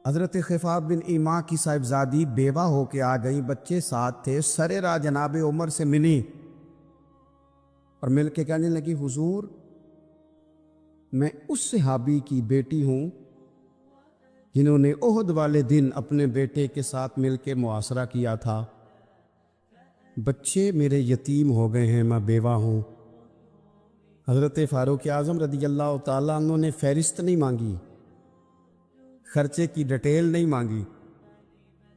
حضرت خفاف بن ایما کی صاحبزادی بیوہ ہو کے آ گئی، بچے ساتھ تھے، سر راہ جناب عمر سے ملی اور مل کے کہنے لگی حضور میں اس صحابی کی بیٹی ہوں جنہوں نے احد والے دن اپنے بیٹے کے ساتھ مل کے معاشرہ کیا تھا، بچے میرے یتیم ہو گئے ہیں، میں بیوہ ہوں۔ حضرت فاروق اعظم رضی اللہ تعالیٰ عنہ نے فہرست نہیں مانگی، خرچے کی ڈیٹیل نہیں مانگی،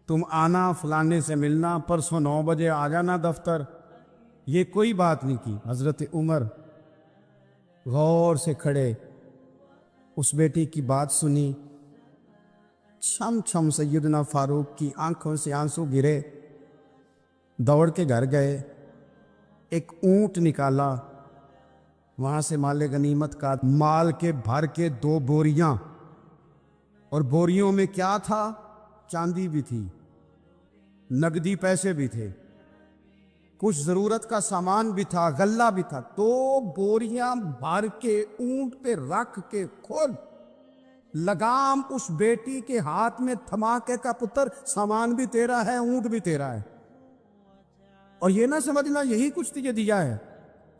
تم آنا فلانے سے ملنا، پرسوں 9 بجے آ جانا دفتر، یہ کوئی بات نہیں کی۔ حضرت عمر غور سے کھڑے، اس بیٹی کی بات سنی، چھم چھم سیدنا فاروق کی آنکھوں سے آنسو گرے، دوڑ کے گھر گئے، ایک اونٹ نکالا، وہاں سے مال غنیمت کا مال کے بھر کے 2 بوریاں، اور بوریوں میں کیا تھا؟ چاندی بھی تھی، نقدی پیسے بھی تھے، کچھ ضرورت کا سامان بھی تھا، غلہ بھی تھا، 2 بوریاں بھر کے اونٹ پہ رکھ کے کھول، لگام اس بیٹی کے ہاتھ میں تھما کے کا پتر سامان بھی تیرا ہے، اونٹ بھی تیرا ہے، اور یہ نہ سمجھنا یہی کچھ تجھے دیا ہے،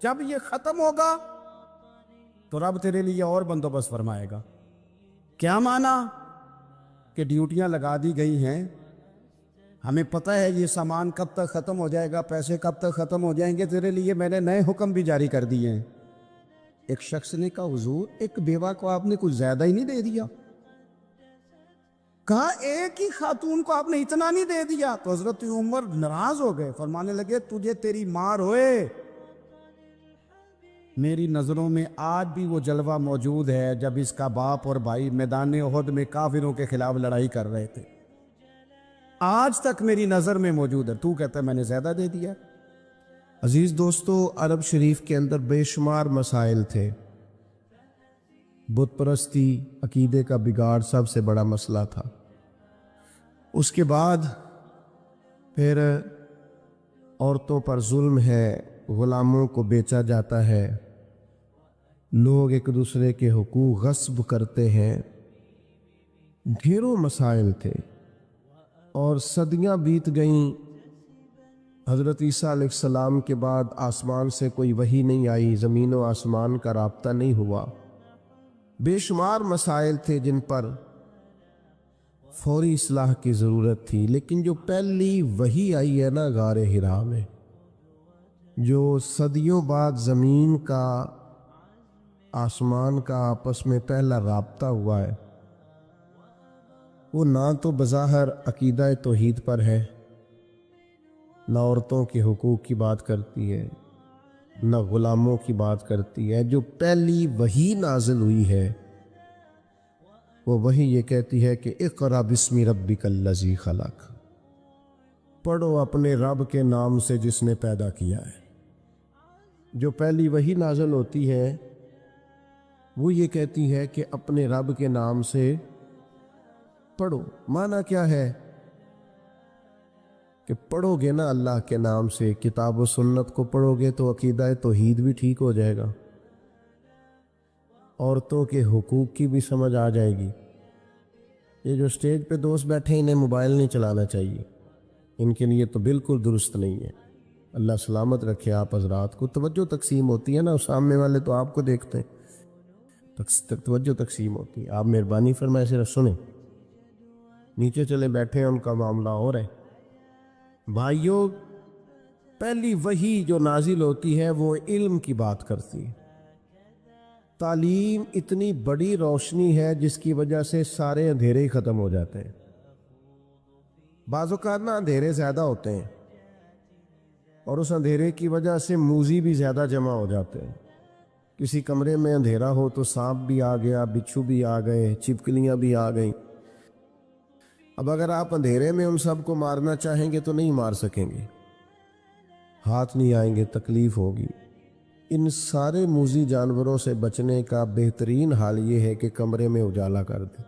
جب یہ ختم ہوگا تو رب تیرے لیے اور بندوبست فرمائے گا۔ کیا مانا کہ ڈیوٹیاں لگا دی گئی ہیں، ہمیں پتہ ہے یہ سامان کب تک ختم ہو جائے گا، پیسے کب تک ختم ہو جائیں گے، تیرے لیے میں نے نئے حکم بھی جاری کر دیے ہیں۔ ایک شخص نے کہا حضور ایک بیوہ کو آپ نے کچھ زیادہ ہی نہیں دے دیا؟ کہا ایک ہی خاتون کو آپ نے اتنا نہیں دے دیا؟ تو حضرت عمر ناراض ہو گئے، فرمانے لگے تجھے تیری ماں روئے، میری نظروں میں آج بھی وہ جلوہ موجود ہے جب اس کا باپ اور بھائی میدان احد میں کافروں کے خلاف لڑائی کر رہے تھے، آج تک میری نظر میں موجود ہے، تو کہتا ہے میں نے زیادہ دے دیا۔ عزیز دوستو، عرب شریف کے اندر بے شمار مسائل تھے، بت پرستی، عقیدے کا بگاڑ سب سے بڑا مسئلہ تھا۔ اس کے بعد پھر عورتوں پر ظلم ہے، غلاموں کو بیچا جاتا ہے، لوگ ایک دوسرے کے حقوق غصب کرتے ہیں، ڈھیروں مسائل تھے، اور صدیاں بیت گئیں۔ حضرت عیسیٰ علیہ السلام کے بعد آسمان سے کوئی وحی نہیں آئی، زمین و آسمان کا رابطہ نہیں ہوا، بے شمار مسائل تھے جن پر فوری اصلاح کی ضرورت تھی۔ لیکن جو پہلی وحی آئی ہے نا غار حرا میں، جو صدیوں بعد زمین کا آسمان کا آپس میں پہلا رابطہ ہوا ہے، وہ نہ تو بظاہر عقیدہ توحید پر ہے، نہ عورتوں کے حقوق کی بات کرتی ہے، نہ غلاموں کی بات کرتی ہے۔ جو پہلی وحی نازل ہوئی ہے وہ وحی یہ کہتی ہے کہ اقرأ بسم ربک الذی خلق، پڑھو اپنے رب کے نام سے جس نے پیدا کیا ہے۔ جو پہلی وحی نازل ہوتی ہے وہ یہ کہتی ہے کہ اپنے رب کے نام سے پڑھو۔ معنی کیا ہے کہ پڑھو گے نا اللہ کے نام سے، کتاب و سنت کو پڑھو گے تو عقیدہ توحید بھی ٹھیک ہو جائے گا، عورتوں کے حقوق کی بھی سمجھ آ جائے گی۔ یہ جو سٹیج پہ دوست بیٹھے انہیں موبائل نہیں چلانا چاہیے، ان کے لیے تو بالکل درست نہیں ہے۔ اللہ سلامت رکھے آپ حضرات کو۔ توجہ تقسیم ہوتی ہے نا، سامنے والے تو آپ کو دیکھتے ہیں، توجہ تقسیم ہوتی ہے، آپ مہربانی فرمائے صرف سنیں، نیچے چلے بیٹھے ہیں ان کا معاملہ ہو رہا ہے۔ بھائیوں، پہلی وحی جو نازل ہوتی ہے وہ علم کی بات کرتی ہے۔ تعلیم اتنی بڑی روشنی ہے جس کی وجہ سے سارے اندھیرے ہی ختم ہو جاتے ہیں۔ بعض اوقات نا اندھیرے زیادہ ہوتے ہیں اور اس اندھیرے کی وجہ سے موذی بھی زیادہ جمع ہو جاتے ہیں۔ کسی کمرے میں اندھیرا ہو تو سانپ بھی آ گیا، بچھو بھی آ گئے، چھپکلیاں بھی آ گئیں۔ اب اگر آپ اندھیرے میں ان سب کو مارنا چاہیں گے تو نہیں مار سکیں گے، ہاتھ نہیں آئیں گے، تکلیف ہوگی۔ ان سارے موذی جانوروں سے بچنے کا بہترین حال یہ ہے کہ کمرے میں اجالا کر دیں۔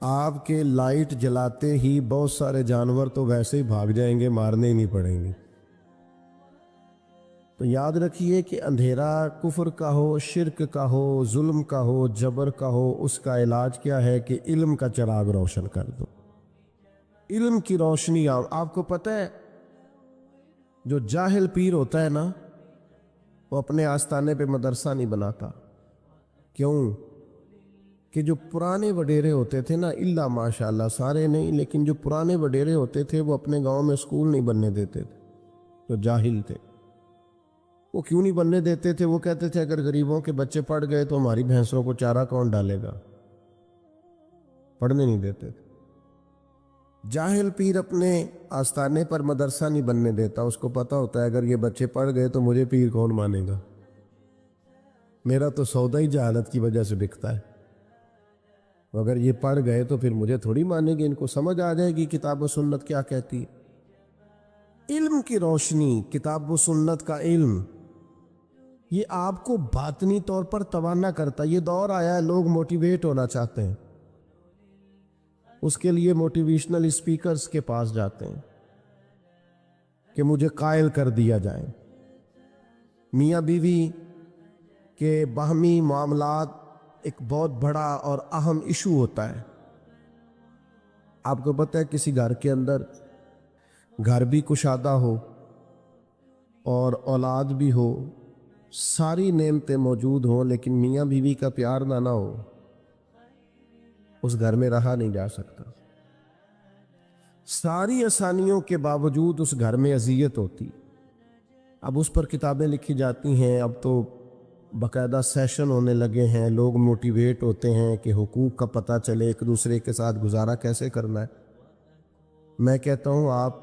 آپ کے لائٹ جلاتے ہی بہت سارے جانور تو ویسے ہی بھاگ جائیں گے، مارنے ہی نہیں پڑیں گے۔ تو یاد رکھیے کہ اندھیرا کفر کا ہو، شرک کا ہو، ظلم کا ہو، جبر کا ہو، اس کا علاج کیا ہے کہ علم کا چراغ روشن کر دو۔ علم کی روشنی آپ کو پتہ ہے جو جاہل پیر ہوتا ہے نا، وہ اپنے آستانے پہ مدرسہ نہیں بناتا۔ کیوں؟ کہ جو پرانے وڈیرے ہوتے تھے نا، الا ماشاءاللہ سارے نہیں، لیکن جو پرانے وڈیرے ہوتے تھے وہ اپنے گاؤں میں اسکول نہیں بننے دیتے تھے۔ جو جاہل تھے وہ کیوں نہیں بننے دیتے تھے؟ وہ کہتے تھے اگر غریبوں کے بچے پڑھ گئے تو ہماری بھینسوں کو چارہ کون ڈالے گا؟ پڑھنے نہیں دیتے تھے۔ جاہل پیر اپنے آستانے پر مدرسہ نہیں بننے دیتا، اس کو پتہ ہوتا ہے اگر یہ بچے پڑھ گئے تو مجھے پیر کون مانے گا، میرا تو سودا ہی جہالت کی وجہ سے بکتا ہے، اگر یہ پڑھ گئے تو پھر مجھے تھوڑی مانے گے، ان کو سمجھ آ جائے گی کتاب و سنت کیا کہتی ہے۔ علم کی روشنی، کتاب و سنت کا علم، یہ آپ کو باطنی طور پر توانا کرتا ہے۔ یہ دور آیا ہے لوگ موٹیویٹ ہونا چاہتے ہیں، اس کے لیے موٹیویشنل اسپیکرز کے پاس جاتے ہیں کہ مجھے قائل کر دیا جائے۔ میاں بیوی کے باہمی معاملات ایک بہت بڑا اور اہم ایشو ہوتا ہے۔ آپ کو پتہ ہے کسی گھر کے اندر گھر بھی کشادہ ہو اور اولاد بھی ہو، ساری نعمتیں موجود ہوں، لیکن میاں بیوی کا پیار نہ ہو، اس گھر میں رہا نہیں جا سکتا۔ ساری آسانیوں کے باوجود اس گھر میں اذیت ہوتی۔ اب اس پر کتابیں لکھی جاتی ہیں، اب تو باقاعدہ سیشن ہونے لگے ہیں، لوگ موٹیویٹ ہوتے ہیں کہ حقوق کا پتہ چلے، ایک دوسرے کے ساتھ گزارا کیسے کرنا ہے۔ میں کہتا ہوں آپ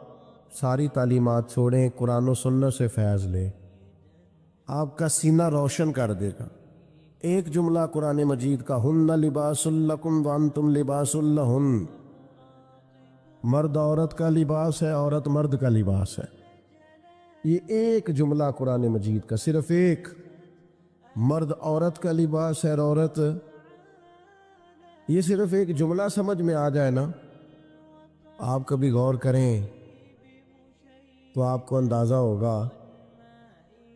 ساری تعلیمات چھوڑیں، قرآن و سنت سے فیض لیں، آپ کا سینہ روشن کر دے گا۔ ایک جملہ قرآن مجید کا، ہن لباس لکم وانتم لباس لہن، مرد عورت کا لباس ہے، عورت مرد کا لباس ہے۔ یہ ایک جملہ قرآن مجید کا، صرف ایک، مرد عورت کا لباس ہے اور عورت، یہ صرف ایک جملہ سمجھ میں آ جائے نا، آپ کبھی غور کریں تو آپ کو اندازہ ہوگا۔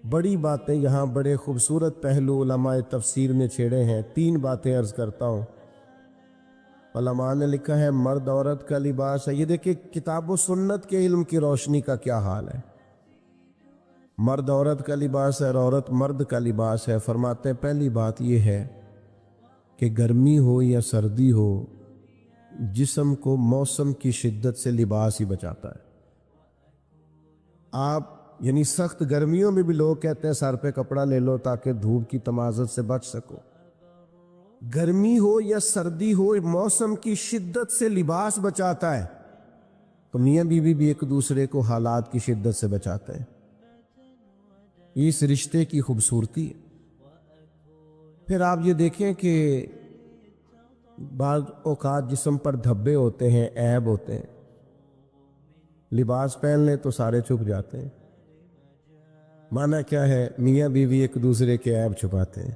بڑی باتیں یہاں، بڑے خوبصورت پہلو علماء تفسیر نے چھیڑے ہیں۔ 3 باتیں عرض کرتا ہوں۔ علماء نے لکھا ہے مرد عورت کا لباس ہے۔ یہ دیکھیں کتاب و سنت کے علم کی روشنی کا کیا حال ہے۔ مرد عورت کا لباس ہے اور عورت مرد کا لباس ہے۔ فرماتے ہیں پہلی بات یہ ہے کہ گرمی ہو یا سردی ہو، جسم کو موسم کی شدت سے لباس ہی بچاتا ہے۔ آپ یعنی سخت گرمیوں میں بھی لوگ کہتے ہیں سر پہ کپڑا لے لو تاکہ دھوپ کی تمازت سے بچ سکو۔ گرمی ہو یا سردی ہو، موسم کی شدت سے لباس بچاتا ہے، تو میاں بیوی بھی ایک دوسرے کو حالات کی شدت سے بچاتے ہیں۔ اس رشتے کی خوبصورتی ہے۔ پھر آپ یہ دیکھیں کہ بعض اوقات جسم پر دھبے ہوتے ہیں، عیب ہوتے ہیں، لباس پہن لیں تو سارے چھپ جاتے ہیں۔ معنی کیا ہے؟ میاں بیوی ایک دوسرے کے عیب چھپاتے ہیں۔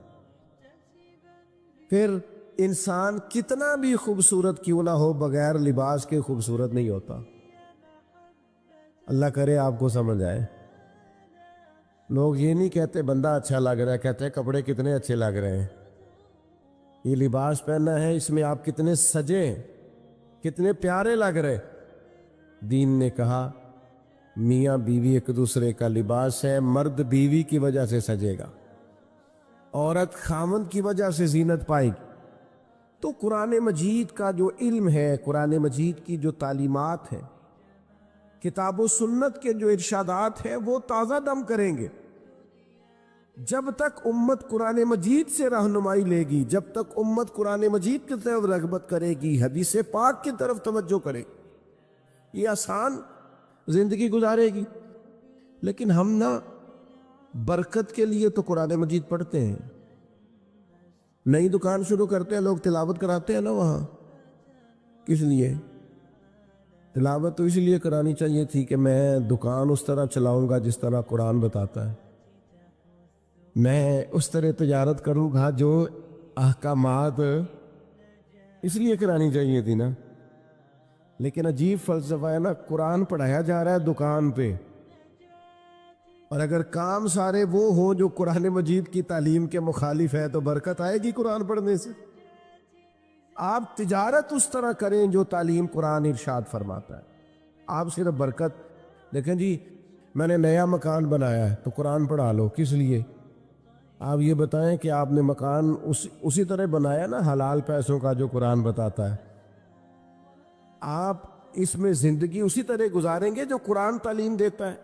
پھر انسان کتنا بھی خوبصورت کیوں نہ ہو، بغیر لباس کے خوبصورت نہیں ہوتا۔ اللہ کرے آپ کو سمجھ آئے۔ لوگ یہ نہیں کہتے بندہ اچھا لگ رہا ہے، کہتے ہیں کپڑے کتنے اچھے لگ رہے ہیں، یہ لباس پہنا ہے اس میں آپ کتنے سجے، کتنے پیارے لگ رہے۔ دین نے کہا میاں بیوی ایک دوسرے کا لباس ہے، مرد بیوی کی وجہ سے سجے گا، عورت خامند کی وجہ سے زینت پائے گی۔ تو قرآن مجید کا جو علم ہے، قرآن مجید کی جو تعلیمات ہیں، کتاب و سنت کے جو ارشادات ہیں، وہ تازہ دم کریں گے۔ جب تک امت قرآن مجید سے رہنمائی لے گی، جب تک امت قرآن مجید کی طرف رغبت کرے گی، حدیث پاک کی طرف توجہ کرے گی، یہ آسان زندگی گزارے گی۔ لیکن ہم نا برکت کے لیے تو قرآن مجید پڑھتے ہیں، نئی دکان شروع کرتے ہیں لوگ، تلاوت کراتے ہیں نا وہاں، کس لیے؟ تلاوت تو اس لیے کرانی چاہیے تھی کہ میں دکان اس طرح چلاؤں گا جس طرح قرآن بتاتا ہے، میں اس طرح تجارت کروں گا جو احکامات، اس لیے کرانی چاہیے تھی نا۔ لیکن عجیب فلسفہ ہے نا، قرآن پڑھایا جا رہا ہے دکان پہ، اور اگر کام سارے وہ ہوں جو قرآن مجید کی تعلیم کے مخالف ہے تو برکت آئے گی قرآن پڑھنے سے؟ آپ تجارت اس طرح کریں جو تعلیم قرآن ارشاد فرماتا ہے، آپ صرف برکت دیکھیں جی میں نے نیا مکان بنایا ہے تو قرآن پڑھا لو، کس لیے؟ آپ یہ بتائیں کہ آپ نے مکان اسی طرح بنایا نا حلال پیسوں کا جو قرآن بتاتا ہے، آپ اس میں زندگی اسی طرح گزاریں گے جو قرآن تعلیم دیتا ہے؟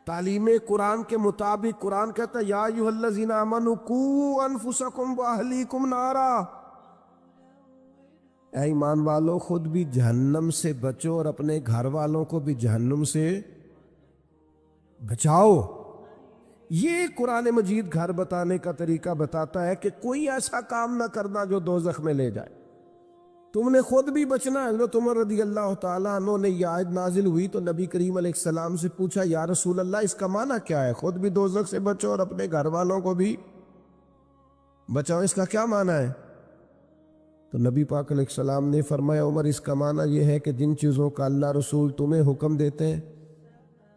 تعلیم قرآن کے مطابق قرآن کہتا ہے یا ایھا الذین آمنوا قوا انفسکم واہلیکم نارا، اے ایمان والو خود بھی جہنم سے بچو اور اپنے گھر والوں کو بھی جہنم سے بچاؤ۔ یہ قرآن مجید گھر بتانے کا طریقہ بتاتا ہے کہ کوئی ایسا کام نہ کرنا جو دوزخ میں لے جائے، تم نے خود بھی بچنا ہے۔ حضرت عمر رضی اللہ تعالیٰ عنہ نے یہ آیت نازل ہوئی تو نبی کریم علیہ السلام سے پوچھا یا رسول اللہ اس کا معنی کیا ہے؟ خود بھی دوزخ سے بچو اور اپنے گھر والوں کو بھی بچاؤ، اس کا کیا معنی ہے؟ تو نبی پاک علیہ السلام نے فرمایا عمر اس کا معنی یہ ہے کہ جن چیزوں کا اللہ رسول تمہیں حکم دیتے ہیں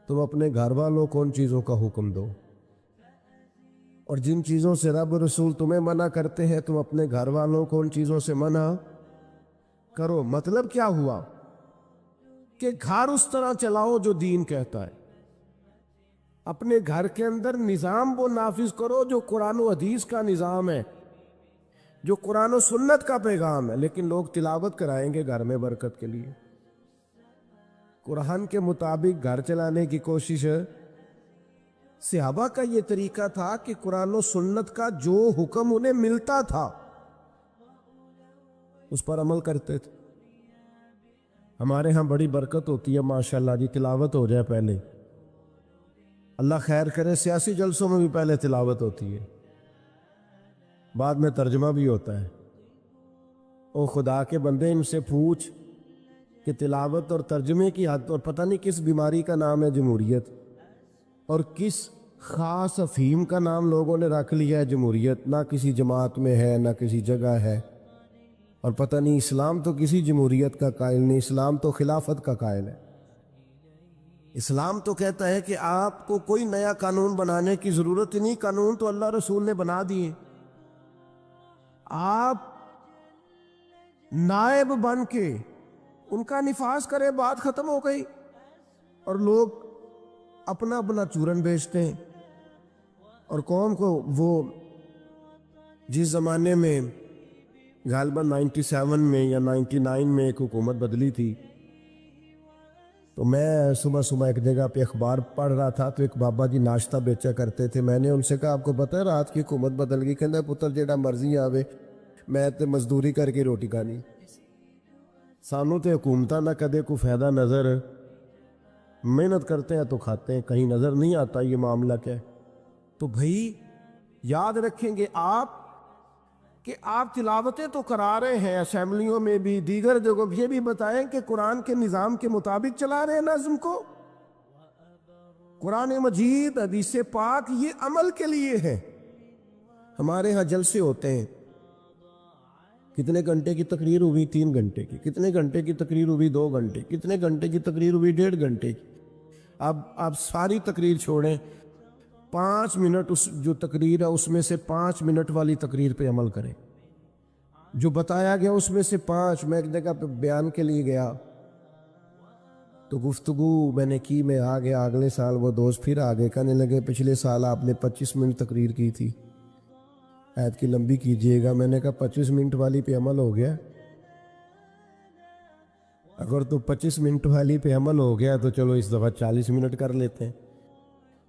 تم اپنے گھر والوں کو ان چیزوں کا حکم دو، اور جن چیزوں سے رب رسول تمہیں منع کرتے ہیں تم اپنے گھر والوں کو ان چیزوں سے منع کرو۔ مطلب کیا ہوا کہ گھر اس طرح چلاؤ جو دین کہتا ہے، اپنے گھر کے اندر نظام وہ نافذ کرو جو قرآن و حدیث کا نظام ہے، جو قرآن و سنت کا پیغام ہے، لیکن لوگ تلاوت کرائیں گے گھر میں برکت کے لیے۔ قرآن کے مطابق گھر چلانے کی کوشش ہے۔ صحابہ کا یہ طریقہ تھا کہ قرآن و سنت کا جو حکم انہیں ملتا تھا اس پر عمل کرتے تھے۔ ہمارے ہاں بڑی برکت ہوتی ہے ماشاءاللہ جی، تلاوت ہو جائے پہلے، اللہ خیر کرے، سیاسی جلسوں میں بھی پہلے تلاوت ہوتی ہے، بعد میں ترجمہ بھی ہوتا ہے۔ او خدا کے بندے ان سے پوچھ کہ تلاوت اور ترجمے کی حد، اور پتہ نہیں کس بیماری کا نام ہے جمہوریت، اور کس خاص افہیم کا نام لوگوں نے رکھ لیا ہے جمہوریت، نہ کسی جماعت میں ہے نہ کسی جگہ ہے، اور پتہ نہیں اسلام تو کسی جمہوریت کا قائل نہیں، اسلام تو خلافت کا قائل ہے۔ اسلام تو کہتا ہے کہ آپ کو کوئی نیا قانون بنانے کی ضرورت ہی نہیں، قانون تو اللہ رسول نے بنا دیے، آپ نائب بن کے ان کا نفاذ کریں، بات ختم ہو گئی۔ اور لوگ اپنا اپنا چورن بیچتے ہیں، اور قوم کو وہ جس زمانے میں غالباً 97 میں یا 99 میں ایک حکومت بدلی تھی، تو میں صبح صبح ایک جگہ پہ اخبار پڑھ رہا تھا تو ایک بابا جی ناشتہ بیچا کرتے تھے، میں نے ان سے کہا آپ کو پتہ ہے رات کی حکومت بدل گئی؟ کہنا پتر جیڑا مرضی آوے میں تے مزدوری کر کے روٹی کھانی، سانوں تے حکومتاں نہ کدے کو فائدہ نظر، محنت کرتے ہیں تو کھاتے ہیں، کہیں نظر نہیں آتا یہ معاملہ کیا ہے۔ تو بھائی یاد رکھیں گے آپ کہ آپ تلاوتیں تو کرا رہے ہیں اسمبلیوں میں بھی، دیگر جگہوں، یہ بھی بتائیں کہ قرآن کے نظام کے مطابق چلا رہے ہیں نظم کو۔ قرآن مجید حدیث پاک یہ عمل کے لیے ہے۔ ہمارے ہاں جلسے ہوتے ہیں، کتنے گھنٹے کی تقریر ہوئی؟ 3 گھنٹے کی۔ کتنے گھنٹے کی تقریر ہوئی؟ 2 گھنٹے۔ کتنے گھنٹے کی تقریر ہوئی؟ 1.5 گھنٹے کی۔ اب آپ ساری تقریر چھوڑیں، 5 منٹ اس جو تقریر ہے اس میں سے 5 منٹ والی تقریر پہ عمل کریں، جو بتایا گیا اس میں سے 5۔ میں ایک جگہ پہ بیان کے لیے گیا تو گفتگو میں نے کی، میں آ گیا، اگلے سال وہ دوست پھر آگے کہنے لگے پچھلے سال آپ نے 25 منٹ تقریر کی تھی، آیت کی لمبی کیجئے گا۔ میں نے کہا 25 منٹ والی پہ عمل ہو گیا؟ اگر تو 25 منٹ والی پہ عمل ہو گیا تو چلو اس دفعہ 40 منٹ کر لیتے ہیں،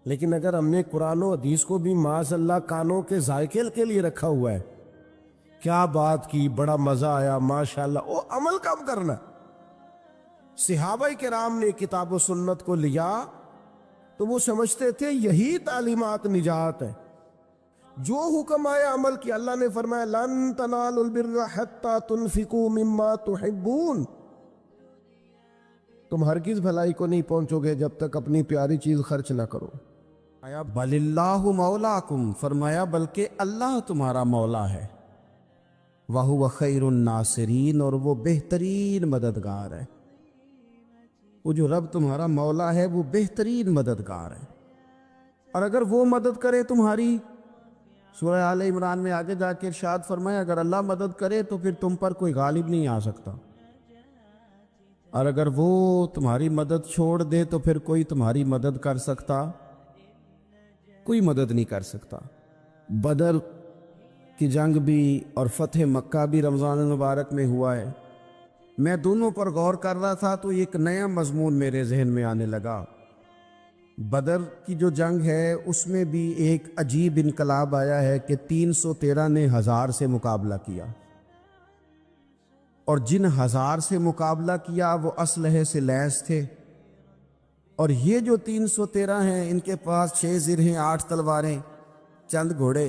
لیکن اگر ہم نے قرآن و حدیث کو بھی معاذ اللہ کانوں کے ذائقے کے لیے رکھا ہوا ہے، کیا بات کی، بڑا مزہ آیا ماشاءاللہ، وہ عمل کم کرنا۔ صحابہ کرام نے کتاب و سنت کو لیا تو وہ سمجھتے تھے یہی تعلیمات نجات ہے، جو حکم آیا عمل کیا۔ اللہ نے فرمایا لن تنالوا البر حتی تنفقوا مما تحبون، تم ہرگز بھلائی کو نہیں پہنچو گے جب تک اپنی پیاری چیز خرچ نہ کرو۔ بل اللہ مولاکم، فرمایا بلکہ اللہ تمہارا مولا ہے، وَهُوَ خَيْرُ النَّاصِرِينَ، اور وہ بہترین مددگار ہے۔ وہ جو رب تمہارا مولا ہے وہ بہترین مددگار ہے۔ اور اگر وہ مدد کرے تمہاری، سورہ آل عمران میں آگے جا کے ارشاد فرمایا اگر اللہ مدد کرے تو پھر تم پر کوئی غالب نہیں آ سکتا، اور اگر وہ تمہاری مدد چھوڑ دے تو پھر کوئی تمہاری مدد کر سکتا؟ کوئی مدد نہیں کر سکتا۔ بدر کی جنگ بھی اور فتح مکہ بھی رمضان المبارک میں ہوا ہے۔ میں دونوں پر غور کر رہا تھا تو ایک نیا مضمون میرے ذہن میں آنے لگا۔ بدر کی جو جنگ ہے اس میں بھی ایک عجیب انقلاب آیا ہے کہ 313 نے 1000 سے مقابلہ کیا، اور جن 1000 سے مقابلہ کیا وہ اسلحے سے لیس تھے، اور یہ جو 313 ہیں ان کے پاس 6 زرہیں، 8 تلواریں، چند گھوڑے،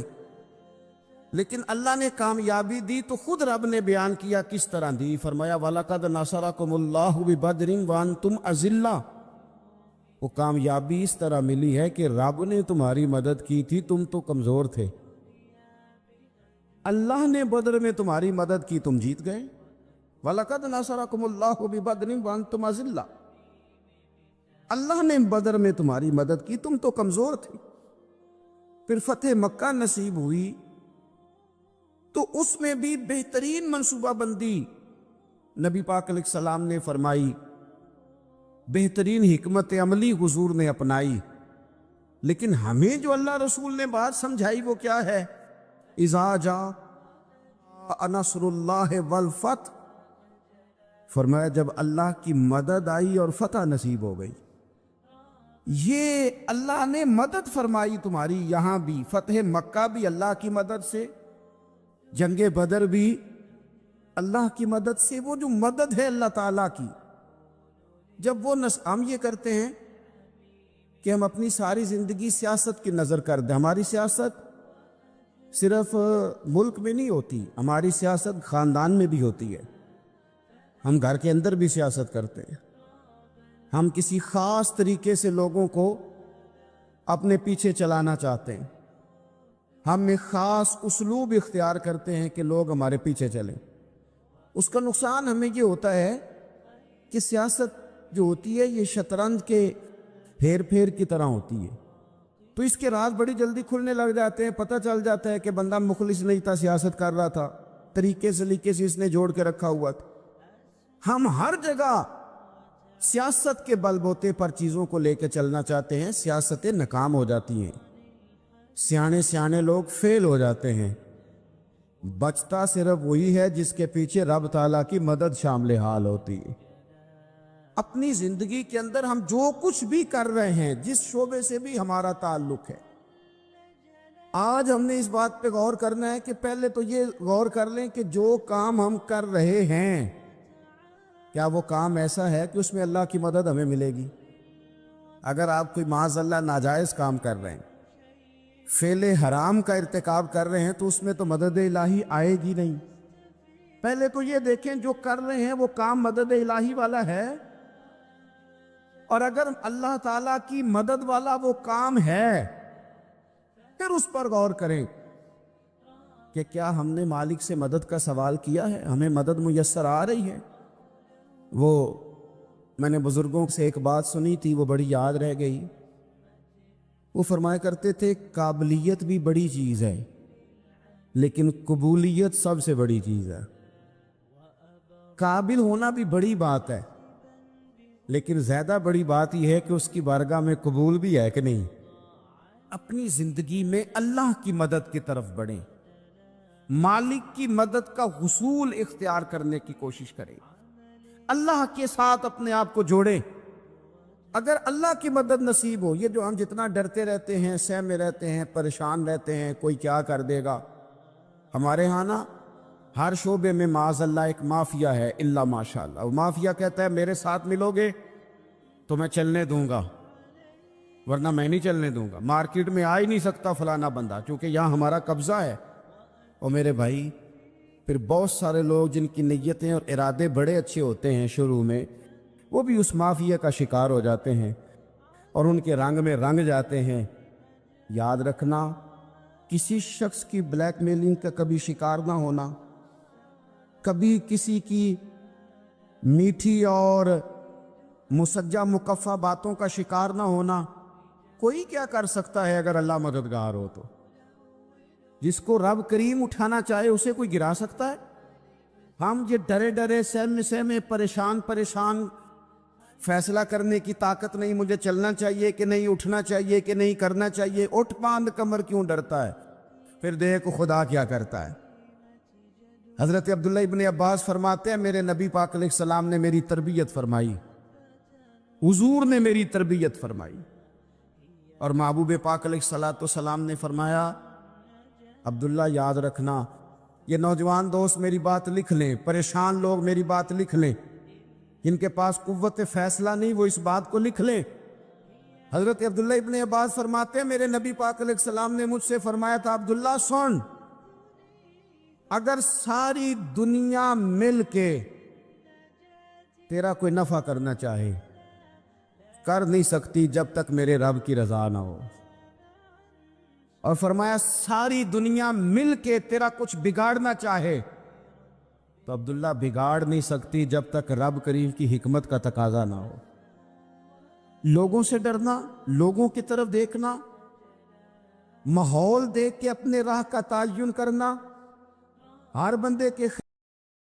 لیکن اللہ نے کامیابی دی تو خود رب نے بیان کیا کس طرح دی۔ فرمایا وَلَقَدْ نَصَرَكُمُ اللَّهُ بِبَدْرٍ وَأَنْتُمْ أَذِلَّةٌ۔ وہ کامیابی اس طرح ملی ہے کہ رب نے تمہاری مدد کی تھی، تم تو کمزور تھے، اللہ نے بدر میں تمہاری مدد کی، تم جیت گئے۔ وَلَقَدْ نَصَرَكُمُ اللَّهُ بِبَدْرٍ وَأَنْتُمْ أَذِلَّةٌ، اللہ نے بدر میں تمہاری مدد کی، تم تو کمزور تھے۔ پھر فتح مکہ نصیب ہوئی تو اس میں بھی بہترین منصوبہ بندی نبی پاک علیہ السلام نے فرمائی، بہترین حکمت عملی حضور نے اپنائی، لیکن ہمیں جو اللہ رسول نے بات سمجھائی وہ کیا ہے؟ اذا جاء نصر اللہ والفتح، فرمایا جب اللہ کی مدد آئی اور فتح نصیب ہو گئی۔ یہ اللہ نے مدد فرمائی تمہاری، یہاں بھی فتح مکہ بھی اللہ کی مدد سے، جنگ بدر بھی اللہ کی مدد سے۔ وہ جو مدد ہے اللہ تعالیٰ کی، جب وہ ہم یہ کرتے ہیں کہ ہم اپنی ساری زندگی سیاست کی نظر کر دیں، ہماری سیاست صرف ملک میں نہیں ہوتی، ہماری سیاست خاندان میں بھی ہوتی ہے، ہم گھر کے اندر بھی سیاست کرتے ہیں، ہم کسی خاص طریقے سے لوگوں کو اپنے پیچھے چلانا چاہتے ہیں، ہم ایک خاص اسلوب اختیار کرتے ہیں کہ لوگ ہمارے پیچھے چلیں۔ اس کا نقصان ہمیں یہ ہوتا ہے کہ سیاست جو ہوتی ہے یہ شطرنج کے پھیر پھیر کی طرح ہوتی ہے، تو اس کے راز بڑی جلدی کھلنے لگ جاتے ہیں، پتہ چل جاتا ہے کہ بندہ مخلص نہیں تھا، سیاست کر رہا تھا، طریقے سلیقے سے اس نے جوڑ کے رکھا ہوا تھا۔ ہم ہر جگہ سیاست کے بل بوتے پر چیزوں کو لے کے چلنا چاہتے ہیں، سیاستیں ناکام ہو جاتی ہیں، سیانے سیانے لوگ فیل ہو جاتے ہیں، بچتا صرف وہی ہے جس کے پیچھے رب تعالیٰ کی مدد شامل حال ہوتی ہے۔ اپنی زندگی کے اندر ہم جو کچھ بھی کر رہے ہیں، جس شعبے سے بھی ہمارا تعلق ہے، آج ہم نے اس بات پہ غور کرنا ہے کہ پہلے تو یہ غور کر لیں کہ جو کام ہم کر رہے ہیں کیا وہ کام ایسا ہے کہ اس میں اللہ کی مدد ہمیں ملے گی؟ اگر آپ کوئی معاذ اللہ ناجائز کام کر رہے ہیں، فعل حرام کا ارتکاب کر رہے ہیں، تو اس میں تو مدد الہی آئے گی نہیں۔ پہلے تو یہ دیکھیں جو کر رہے ہیں وہ کام مدد الہی والا ہے، اور اگر اللہ تعالیٰ کی مدد والا وہ کام ہے پھر اس پر غور کریں کہ کیا ہم نے مالک سے مدد کا سوال کیا ہے، ہمیں مدد میسر آ رہی ہے۔ وہ میں نے بزرگوں سے ایک بات سنی تھی، وہ بڑی یاد رہ گئی۔ وہ فرمایا کرتے تھے قابلیت بھی بڑی چیز ہے لیکن قبولیت سب سے بڑی چیز ہے۔ قابل ہونا بھی بڑی بات ہے لیکن زیادہ بڑی بات یہ ہے کہ اس کی بارگاہ میں قبول بھی ہے کہ نہیں۔ اپنی زندگی میں اللہ کی مدد کی طرف بڑھیں، مالک کی مدد کا حصول اختیار کرنے کی کوشش کریں، اللہ کے ساتھ اپنے آپ کو جوڑیں۔ اگر اللہ کی مدد نصیب ہو، یہ جو ہم جتنا ڈرتے رہتے ہیں، سہ میں رہتے ہیں، پریشان رہتے ہیں کوئی کیا کر دے گا، ہمارے ہاں نا ہر شعبے میں معاذ اللہ ایک مافیا ہے، الا ماشاء اللہ۔ وہ مافیا کہتا ہے میرے ساتھ ملو گے تو میں چلنے دوں گا ورنہ میں نہیں چلنے دوں گا، مارکیٹ میں آ ہی نہیں سکتا فلانا بندہ کیونکہ یہاں ہمارا قبضہ ہے۔ اور میرے بھائی پھر بہت سارے لوگ جن کی نیتیں اور ارادے بڑے اچھے ہوتے ہیں شروع میں، وہ بھی اس مافیا کا شکار ہو جاتے ہیں اور ان کے رنگ میں رنگ جاتے ہیں۔ یاد رکھنا، کسی شخص کی بلیک میلنگ کا کبھی شکار نہ ہونا، کبھی کسی کی میٹھی اور مسجع مکفہ باتوں کا شکار نہ ہونا، کوئی کیا کر سکتا ہے اگر اللہ مددگار ہو تو؟ جس کو رب کریم اٹھانا چاہے اسے کوئی گرا سکتا ہے؟ ہم یہ ڈرے ڈرے سہمے سہمے پریشان پریشان فیصلہ کرنے کی طاقت نہیں، مجھے چلنا چاہیے کہ نہیں، اٹھنا چاہیے کہ نہیں، کرنا چاہیے، اٹھ باندھ کمر کیوں ڈرتا ہے؟ پھر دیکھو خدا کیا کرتا ہے۔ حضرت عبداللہ ابن عباس فرماتے ہیں میرے نبی پاک علیہ السلام نے میری تربیت فرمائی، حضور نے میری تربیت فرمائی، اور محبوب پاک علیہ السلام نے فرمایا عبداللہ یاد رکھنا، یہ نوجوان دوست میری بات لکھ لیں، پریشان لوگ میری بات لکھ لیں، جن کے پاس قوت فیصلہ نہیں وہ اس بات کو لکھ لیں۔ حضرت عبداللہ ابن عباس فرماتے ہیں میرے نبی پاک علیہ السلام نے مجھ سے فرمایا تھا عبداللہ سن، اگر ساری دنیا مل کے تیرا کوئی نفع کرنا چاہے کر نہیں سکتی جب تک میرے رب کی رضا نہ ہو، اور فرمایا ساری دنیا مل کے تیرا کچھ بگاڑنا چاہے تو عبداللہ بگاڑ نہیں سکتی جب تک رب کریم کی حکمت کا تقاضا نہ ہو۔ لوگوں سے ڈرنا، لوگوں کی طرف دیکھنا، ماحول دیکھ کے اپنے راہ کا تعین کرنا، ہر بندے کے